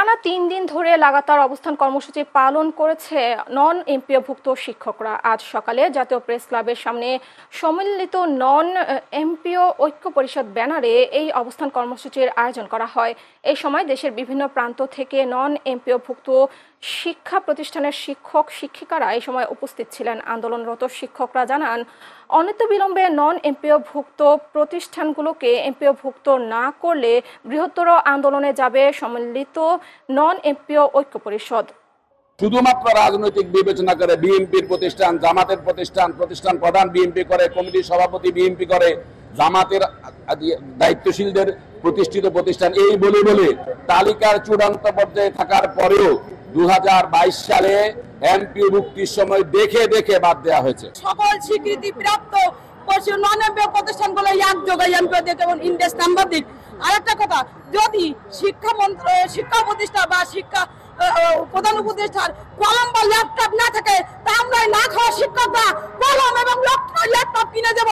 টানা ৩ দিন ধরে লাগাতার অবস্থান কর্মসূচি পালন করেছে নন এমপিওভুক্ত শিক্ষকরা। আজ সকালে জাতীয় প্রেস ক্লাবের সামনে সম্মিলিত নন এমপিও ঐক্য পরিষদ ব্যানারে এই অবস্থান কর্মসূচির আয়োজন করা হয়। এই সময় দেশের বিভিন্ন প্রান্ত থেকে নন এমপিওভুক্ত শিক্ষা প্রতিষ্ঠানের শিক্ষক শিক্ষিকারা এই সময় উপস্থিত ছিলেন। আন্দোলনরত শিক্ষকরা জানান, অনতিবিলম্বে নন এমপিওভুক্ত প্রতিষ্ঠানগুলোকে এমপিওভুক্ত না করলে বৃহত্তর আন্দোলনে যাবে সম্মিলিত নন এমপিও ঐক্য পরিষদ। শুধুমাত্র রাজনৈতিক বিবেচনা করে বিএনপির প্রতিষ্ঠান, জামাতের প্রতিষ্ঠান প্রধান বিএনপি করে, কমিটির সভাপতি বিএনপি করে, জামাতের দায়িত্বশীলদের প্রতিষ্ঠিত প্রতিষ্ঠান এই বলে তালিকার চূড়ান্ত পর্যায়ে থাকার পরেও 2022 সালে এমপিও মুক্তির সময় দেখে বাদ দেওয়া হয়েছে। সকল স্বীকৃতি প্রাপ্ত নন এমপিও প্রতিষ্ঠানগুলো একযোগে এমপিও দিক এবং ইন্ডেক্স নাম্বার দিক। আরেকটা কথা, যদি শিক্ষা প্রতিষ্ঠান বা শিক্ষা প্রধান উপদেষ্টার কলম বা ল্যাপটপ না থাকে, তা আমরা না খাওয়া শিক্ষকরা কলম এবং ল্যাপটপ কিনে দেব।